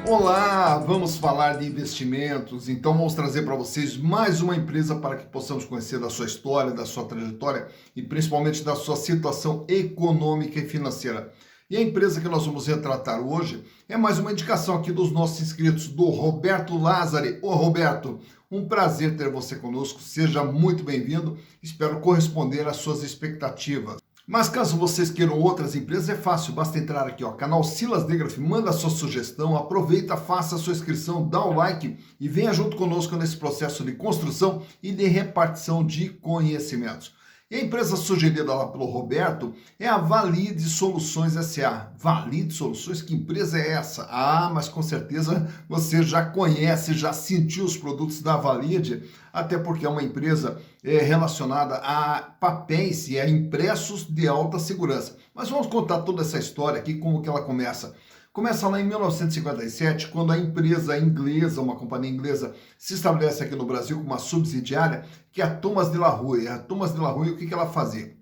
Olá, vamos falar de investimentos. Então, vamos trazer para vocês mais uma empresa para que possamos conhecer da sua história, da sua trajetória e principalmente da sua situação econômica e financeira. E a empresa que nós vamos retratar hoje é mais uma indicação aqui dos nossos inscritos, do Roberto Lázari. Ô Roberto, um prazer ter você conosco, seja muito bem-vindo, espero corresponder às suas expectativas. Mas caso vocês queiram outras empresas, é fácil, basta entrar aqui, ó, canal Silas Degraf, manda a sua sugestão, aproveita, faça a sua inscrição, dá o like e venha junto conosco nesse processo de construção e de repartição de conhecimentos. E a empresa sugerida lá pelo Roberto é a Valide Soluções S.A. Valide Soluções, que empresa é essa? Ah, mas com certeza você já conhece, já sentiu os produtos da Valide, até porque é uma empresa relacionada a papéis e a impressos de alta segurança. Mas vamos contar toda essa história aqui, como que ela começa. Começa lá em 1957, quando a empresa inglesa, uma companhia inglesa, se estabelece aqui no Brasil com uma subsidiária, que é a Thomas de la Rue. A Thomas de la Rue, o que ela fazia?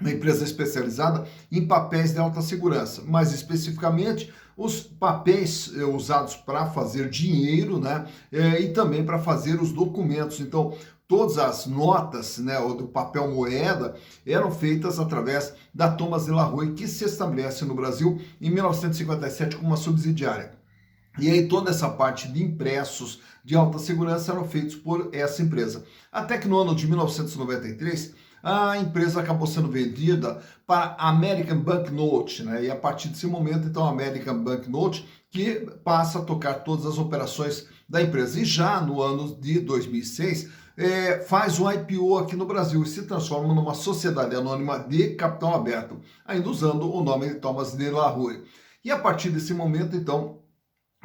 Uma empresa especializada em papéis de alta segurança, mais especificamente os papéis usados para fazer dinheiro, né, e também para fazer os documentos. Então, todas as notas, né, do papel moeda eram feitas através da Thomas de la Rue, que se estabelece no Brasil em 1957 como uma subsidiária. E aí toda essa parte de impressos de alta segurança eram feitos por essa empresa. Até que no ano de 1993, a empresa acabou sendo vendida para a American Banknote, né? E a partir desse momento, então, a American Banknote que passa a tocar todas as operações da empresa. E já no ano de 2006, faz um IPO aqui no Brasil e se transforma numa sociedade anônima de capital aberto, ainda usando o nome de Thomas de la Rue. E a partir desse momento, então,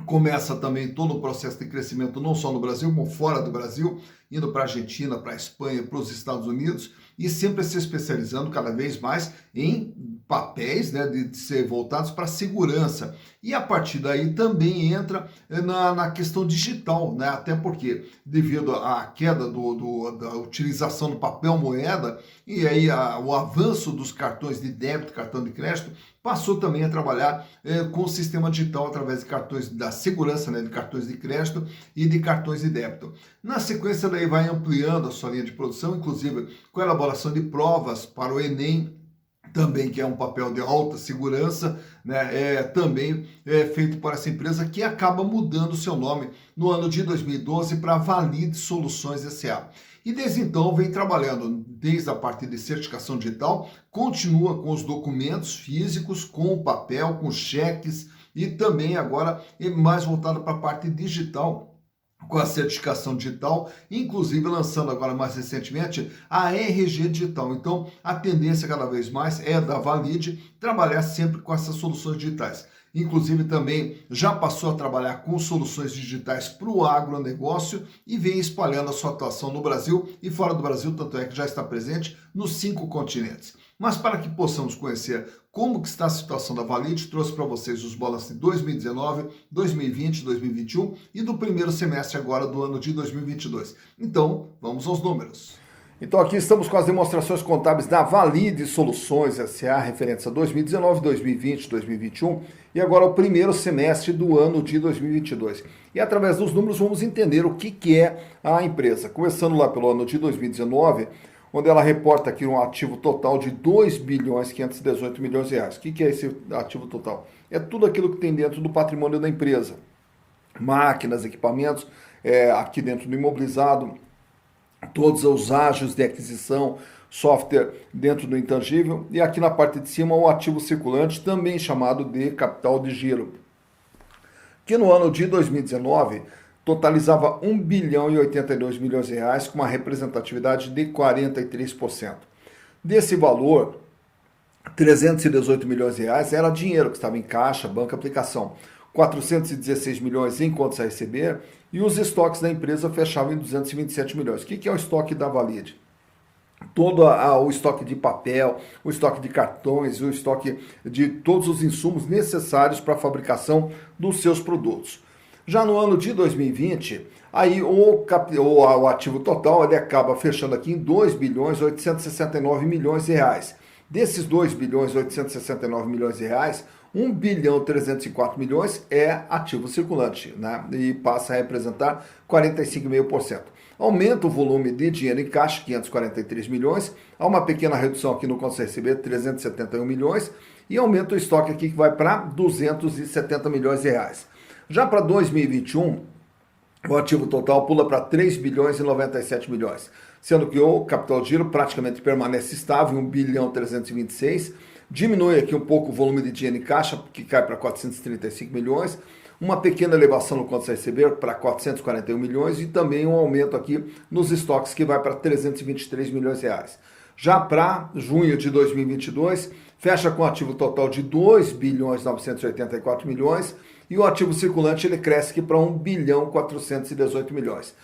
começa também todo o processo de crescimento, não só no Brasil, como fora do Brasil, indo para a Argentina, para a Espanha, para os Estados Unidos, e sempre se especializando cada vez mais em papéis, né, de ser voltados para a segurança. E a partir daí também entra na questão digital, né, até porque devido à queda da utilização do papel moeda e aí o avanço dos cartões de débito, cartão de crédito, passou também a trabalhar com o sistema digital através de cartões da segurança, né, de cartões de crédito e de cartões de débito. Na sequência daí vai ampliando a sua linha de produção, inclusive com a elaboração de provas para o Enem, também que é um papel de alta segurança, né, também feito por essa empresa que acaba mudando seu nome no ano de 2012 para Valide Soluções S.A. E desde então vem trabalhando desde a parte de certificação digital, continua com os documentos físicos, com o papel, com cheques e também agora mais voltado para a parte digital, com a certificação digital, inclusive lançando agora mais recentemente a RG Digital. Então, a tendência cada vez mais é da Valide trabalhar sempre com essas soluções digitais. Inclusive também já passou a trabalhar com soluções digitais para o agronegócio e vem espalhando a sua atuação no Brasil e fora do Brasil, tanto é que já está presente nos 5 continentes. Mas para que possamos conhecer como que está a situação da Valide, trouxe para vocês os balanços de 2019, 2020, 2021 e do primeiro semestre agora do ano de 2022. Então, vamos aos números. Então aqui estamos com as demonstrações contábeis da Valide Soluções S.A. referentes a 2019, 2020, 2021 e agora o primeiro semestre do ano de 2022. E através dos números vamos entender o que é a empresa. Começando lá pelo ano de 2019, onde ela reporta aqui um ativo total de 2 bilhões 518 milhões de reais. O que é esse ativo total? É tudo aquilo que tem dentro do patrimônio da empresa. Máquinas, equipamentos, aqui dentro do imobilizado, todos os ágios de aquisição, software dentro do intangível, e aqui na parte de cima o ativo circulante, também chamado de capital de giro, que no ano de 2019 totalizava 1 bilhão e 82 milhões de reais, com uma representatividade de 43%. Desse valor, 318 milhões de reais era dinheiro que estava em caixa, banco, aplicação. 416 milhões em contas a receber e os estoques da empresa fechavam em 227 milhões. O que é o estoque da Valide? Todo o estoque de papel, o estoque de cartões, o estoque de todos os insumos necessários para a fabricação dos seus produtos. Já no ano de 2020, aí o ativo total ele acaba fechando aqui em 2 bilhões 869 milhões de reais. Desses 2 bilhões 869 milhões de reais, 1 bilhão 304 milhões é ativo circulante, né? E passa a representar 45,5%. Aumenta o volume de dinheiro em caixa, 543 milhões, há uma pequena redução aqui no contas a receber, 371 milhões, e aumenta o estoque aqui que vai para 270 milhões de reais. Já para 2021, o ativo total pula para 3 bilhões e 97 milhões, sendo que o capital de giro praticamente permanece estável, 1 bilhão 326, diminui aqui um pouco o volume de dinheiro em caixa, que cai para 435 milhões, uma pequena elevação no contas a receber para 441 milhões e também um aumento aqui nos estoques que vai para 323 milhões de reais. Já para junho de 2022, fecha com ativo total de 2 bilhões 984 milhões e o ativo circulante ele cresce aqui para 1 bilhão 418 milhões.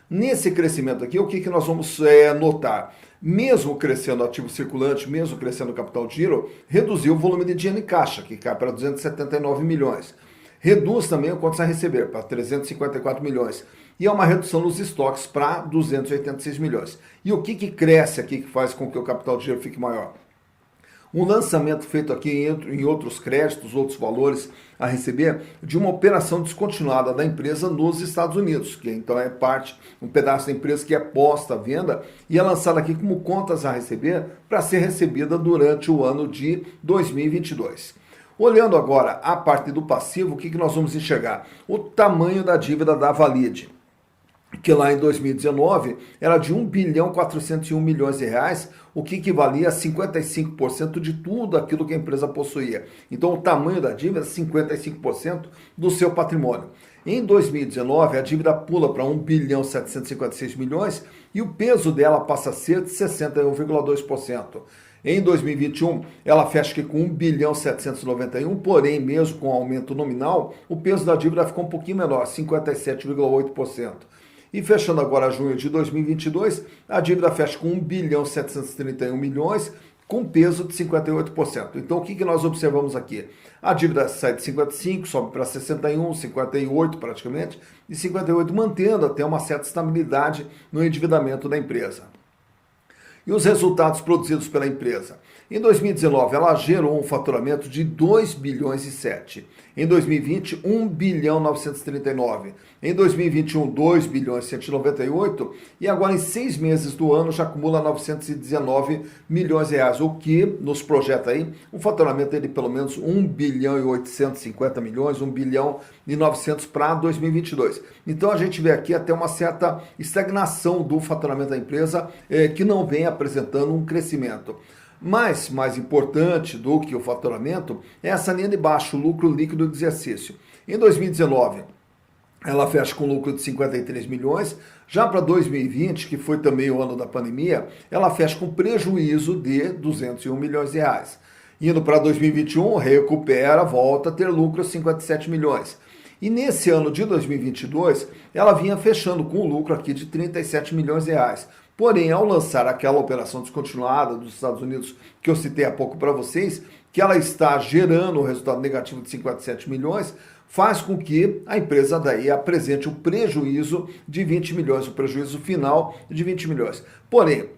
Nesse crescimento aqui, o que nós vamos notar? Mesmo crescendo o ativo circulante, mesmo crescendo o capital de giro, reduziu o volume de dinheiro em caixa, que cai para 279 milhões. Reduz também o contas a receber para 354 milhões. E há uma redução nos estoques para 286 milhões. E o que cresce aqui que faz com que o capital de giro fique maior? Um lançamento feito aqui em outros créditos, outros valores a receber, de uma operação descontinuada da empresa nos Estados Unidos, que então é um pedaço da empresa que é posta à venda e é lançada aqui como contas a receber para ser recebida durante o ano de 2022. Olhando agora a parte do passivo, o que nós vamos enxergar? O tamanho da dívida da Valid, que lá em 2019 era de 1 bilhão 401 milhões de reais, o que equivalia a 55% de tudo aquilo que a empresa possuía. Então o tamanho da dívida é 55% do seu patrimônio. Em 2019 a dívida pula para 1 bilhão 756 milhões e o peso dela passa a ser de 61,2%. Em 2021, ela fecha aqui com 1 bilhão 791, porém, mesmo com aumento nominal, o peso da dívida ficou um pouquinho menor, 57,8%. E fechando agora junho de 2022, a dívida fecha com 1 bilhão 731 milhões, com peso de 58%. Então, o que nós observamos aqui? A dívida sai de 55, sobe para 61, 58 praticamente, e 58 mantendo até uma certa estabilidade no endividamento da empresa. E os resultados produzidos pela empresa? Em 2019, ela gerou um faturamento de 2 bilhões e 7. Em 2020, 1 bilhão 939. Em 2021, 2 bilhões e 198. E agora, em 6 meses do ano, já acumula 919 milhões de reais, o que nos projeta aí um faturamento de pelo menos 1 bilhão e 850 milhões, 1 bilhão e 900 para 2022. Então, a gente vê aqui até uma certa estagnação do faturamento da empresa, que não vem apresentando um crescimento. Mas, mais importante do que o faturamento, é essa linha de baixo, o lucro líquido do exercício. Em 2019, ela fecha com lucro de 53 milhões. Já para 2020, que foi também o ano da pandemia, ela fecha com prejuízo de 201 milhões de reais. Indo para 2021, recupera, volta a ter lucro de 57 milhões. E nesse ano de 2022, ela vinha fechando com um lucro aqui de 37 milhões de reais. Porém, ao lançar aquela operação descontinuada dos Estados Unidos, que eu citei há pouco para vocês, que ela está gerando um resultado negativo de 57 milhões, faz com que a empresa daí apresente um prejuízo de 20 milhões, o prejuízo final de 20 milhões. Porém,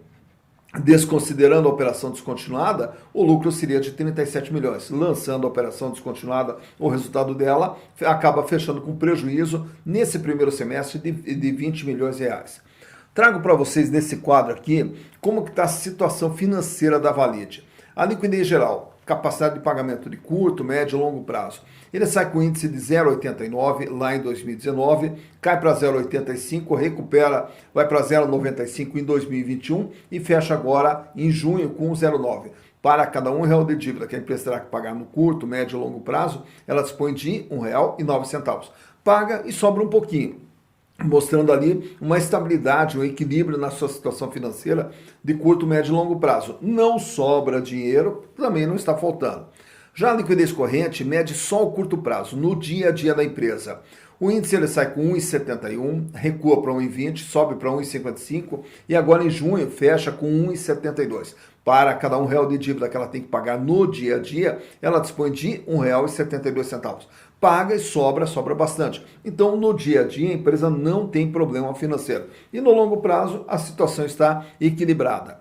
desconsiderando a operação descontinuada, o lucro seria de 37 milhões. Lançando a operação descontinuada, o resultado dela acaba fechando com prejuízo nesse primeiro semestre de 20 milhões de reais. Trago para vocês nesse quadro aqui como que está a situação financeira da Valid. A liquidez geral, capacidade de pagamento de curto, médio e longo prazo. Ele sai com índice de 0,89 lá em 2019, cai para 0,85, recupera, vai para 0,95 em 2021 e fecha agora em junho com 0,9. Para cada R$1 de dívida que a empresa terá que pagar no curto, médio e longo prazo, ela dispõe de R$1,09. Paga e sobra um pouquinho, mostrando ali uma estabilidade, um equilíbrio na sua situação financeira de curto, médio e longo prazo. Não sobra dinheiro, também não está faltando. Já a liquidez corrente mede só o curto prazo, no dia a dia da empresa. O índice ele sai com 1,71, recua para 1,20, sobe para 1,55 e agora em junho fecha com 1,72. Para cada R$1 de dívida que ela tem que pagar no dia a dia, ela dispõe de R$1,72. Paga e sobra bastante. Então, no dia a dia, a empresa não tem problema financeiro. E no longo prazo, a situação está equilibrada.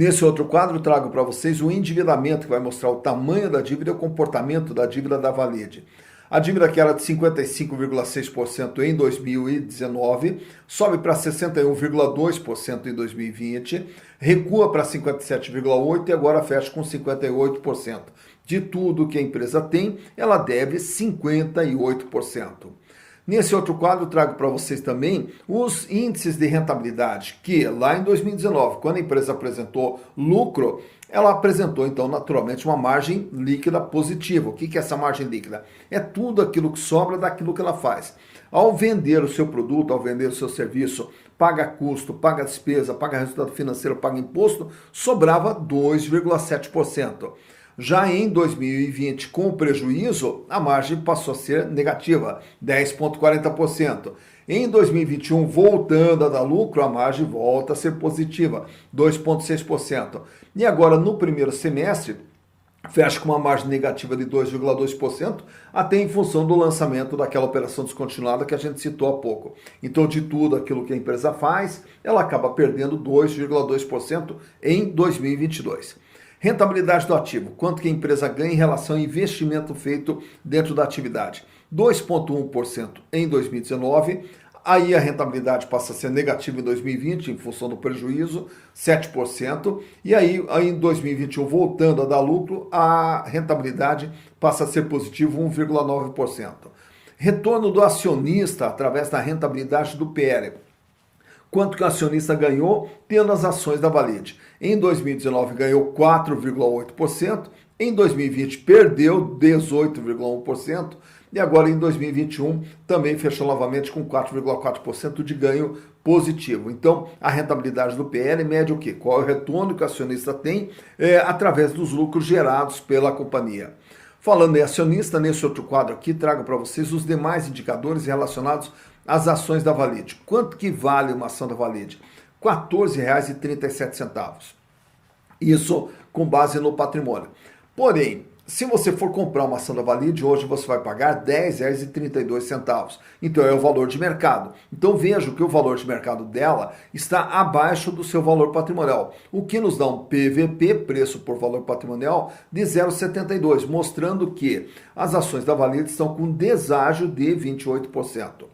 Nesse outro quadro, trago para vocês o endividamento, que vai mostrar o tamanho da dívida e o comportamento da dívida da Valide. A dívida, que era de 55,6% em 2019, sobe para 61,2% em 2020, recua para 57,8% e agora fecha com 58%. De tudo que a empresa tem, ela deve 58%. Nesse outro quadro, trago para vocês também os índices de rentabilidade, que lá em 2019, quando a empresa apresentou lucro, ela apresentou, então, naturalmente, uma margem líquida positiva. O que é essa margem líquida? É tudo aquilo que sobra daquilo que ela faz. Ao vender o seu produto, ao vender o seu serviço, paga custo, paga despesa, paga resultado financeiro, paga imposto, sobrava 2,7%. Já em 2020, com o prejuízo, a margem passou a ser negativa, 10,40%. Em 2021, voltando a dar lucro, a margem volta a ser positiva, 2,6%. E agora, no primeiro semestre, fecha com uma margem negativa de 2,2%, até em função do lançamento daquela operação descontinuada que a gente citou há pouco. Então, de tudo aquilo que a empresa faz, ela acaba perdendo 2,2% em 2022. Rentabilidade do ativo, quanto que a empresa ganha em relação ao investimento feito dentro da atividade. 2,1% em 2019, aí a rentabilidade passa a ser negativa em 2020, em função do prejuízo, 7%, e aí em 2021, voltando a dar lucro, a rentabilidade passa a ser positivo, 1,9%. Retorno do acionista através da rentabilidade do PL. Quanto que o acionista ganhou tendo as ações da Valide. Em 2019 ganhou 4,8%, em 2020 perdeu 18,1% e agora em 2021 também fechou novamente com 4,4% de ganho positivo. Então, a rentabilidade do PL mede o quê? Qual é o retorno que o acionista tem através dos lucros gerados pela companhia. Falando em acionista, nesse outro quadro aqui, trago para vocês os demais indicadores relacionados às ações da Valide. Quanto que vale uma ação da Valide? R$ 14,37. Isso com base no patrimônio. Porém, se você for comprar uma ação da Valide, hoje você vai pagar R$ 10,32. Então é o valor de mercado. Então veja que o valor de mercado dela está abaixo do seu valor patrimonial, o que nos dá um PVP, preço por valor patrimonial, de 0,72, mostrando que as ações da Valide estão com deságio de 28%.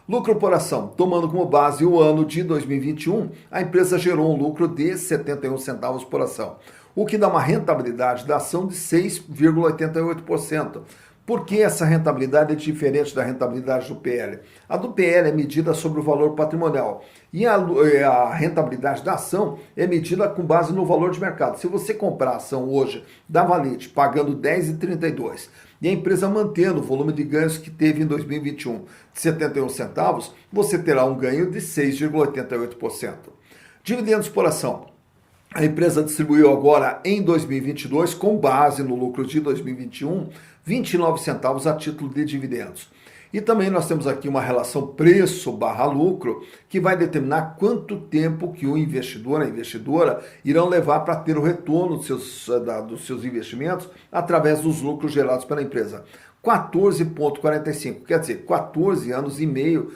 Lucro por ação, tomando como base o ano de 2021, a empresa gerou um lucro de 71 centavos por ação, o que dá uma rentabilidade da ação de 6,88%. Por que essa rentabilidade é diferente da rentabilidade do PL? A do PL é medida sobre o valor patrimonial e a rentabilidade da ação é medida com base no valor de mercado. Se você comprar a ação hoje da Valide pagando R$ 10,32 e a empresa mantendo o volume de ganhos que teve em 2021 de 71 centavos, você terá um ganho de 6,88%. Dividendos por ação. A empresa distribuiu agora em 2022, com base no lucro de 2021, 29 centavos a título de dividendos. E também nós temos aqui uma relação preço/lucro que vai determinar quanto tempo que o investidor, a investidora, irão levar para ter o retorno dos seus investimentos através dos lucros gerados pela empresa. 14,45, quer dizer, 14 anos e meio,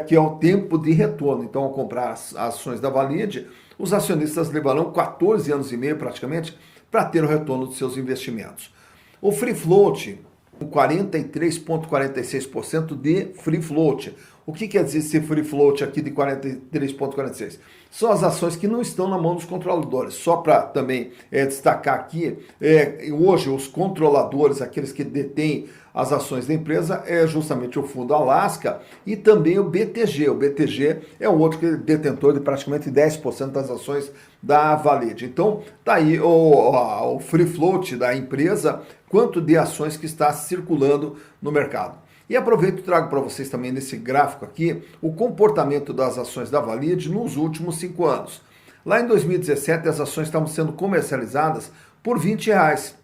que é o tempo de retorno. Então, ao comprar as ações da Valide, os acionistas levarão 14 anos e meio praticamente para ter o retorno dos seus investimentos. O free float, com 43,46% de free float. O que quer dizer esse free float aqui de 43,46%? São as ações que não estão na mão dos controladores. Só para também destacar aqui, hoje os controladores, aqueles que detêm as ações da empresa, é justamente o Fundo Alaska e também o BTG. O BTG é um outro detentor de praticamente 10% das ações da Valide. Então, tá aí o free float da empresa, quanto de ações que está circulando no mercado. E aproveito e trago para vocês também nesse gráfico aqui o comportamento das ações da Valide nos últimos 5 anos. Lá em 2017 as ações estavam sendo comercializadas por R$20.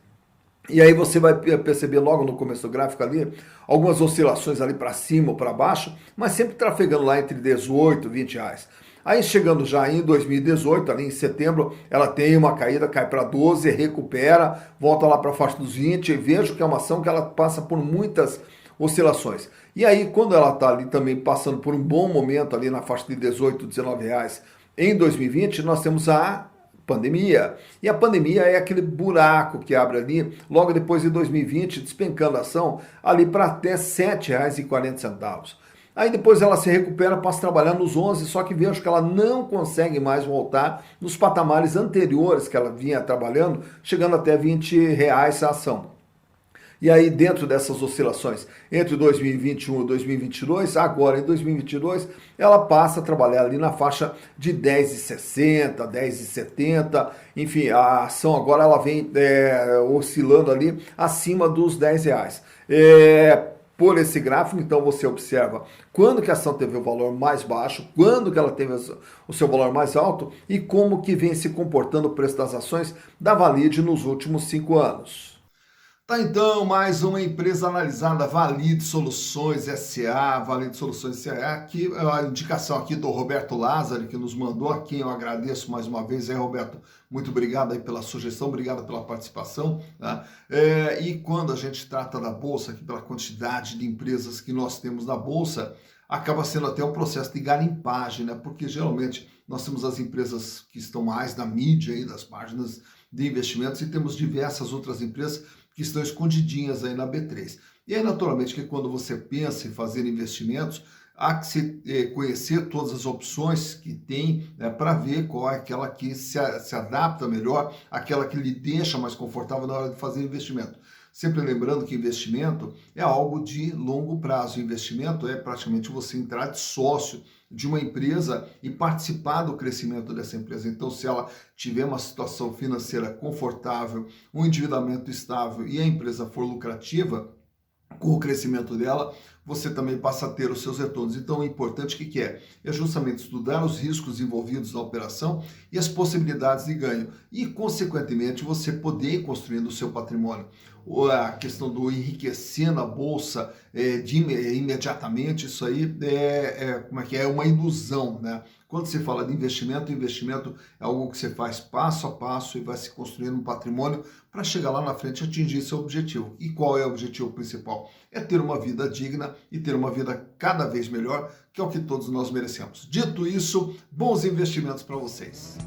E aí você vai perceber logo no começo do gráfico ali algumas oscilações ali para cima ou para baixo, mas sempre trafegando lá entre 18 e 20 reais. Aí chegando já em 2018, ali em setembro, ela tem uma caída, cai para 12, recupera, volta lá para a faixa dos 20 e vejo que é uma ação que ela passa por muitas oscilações. E aí quando ela está ali também passando por um bom momento ali na faixa de 18, 19 reais em 2020, nós temos a Pandemia. E a pandemia é aquele buraco que abre ali, logo depois de 2020, despencando a ação ali para até R$ 7,40. Aí depois ela se recupera, passa a trabalhar nos 11, só que vejo que ela não consegue mais voltar nos patamares anteriores que ela vinha trabalhando, chegando até R$ 20 a ação. E aí, dentro dessas oscilações entre 2021 e 2022, agora em 2022, ela passa a trabalhar ali na faixa de 10,60, 10,70, enfim, a ação agora ela vem oscilando ali acima dos R$ 10. Por esse gráfico, então você observa quando que a ação teve o valor mais baixo, quando que ela teve o seu valor mais alto e como que vem se comportando o preço das ações da Valid nos últimos 5 anos. Tá então, mais uma empresa analisada, Valid Soluções SA, Valid Soluções SA, aqui a indicação aqui do Roberto Lázaro, que nos mandou, a quem eu agradeço mais uma vez, Roberto, muito obrigado aí pela sugestão, obrigado pela participação, tá? E quando a gente trata da Bolsa, aqui pela quantidade de empresas que nós temos na Bolsa, acaba sendo até um processo de garimpagem, né? Porque geralmente nós temos as empresas que estão mais na mídia aí, das páginas de investimentos, e temos diversas outras empresas que estão escondidinhas aí na B3. E aí, naturalmente, que quando você pensa em fazer investimentos, há que se conhecer todas as opções que tem, né, para ver qual é aquela que se adapta melhor, aquela que lhe deixa mais confortável na hora de fazer investimento. Sempre lembrando que investimento é algo de longo prazo. Investimento é praticamente você entrar de sócio de uma empresa e participar do crescimento dessa empresa. Então, se ela tiver uma situação financeira confortável, um endividamento estável e a empresa for lucrativa, com o crescimento dela, você também passa a ter os seus retornos. Então, o importante que é? É justamente estudar os riscos envolvidos na operação e as possibilidades de ganho. E, consequentemente, você poder ir construindo o seu patrimônio. A questão do enriquecer na bolsa imediatamente, isso aí é uma ilusão, né? Quando se fala de investimento, investimento é algo que você faz passo a passo e vai se construindo um patrimônio para chegar lá na frente e atingir seu objetivo. E qual é o objetivo principal? É ter uma vida digna e ter uma vida cada vez melhor, que é o que todos nós merecemos. Dito isso, bons investimentos para vocês.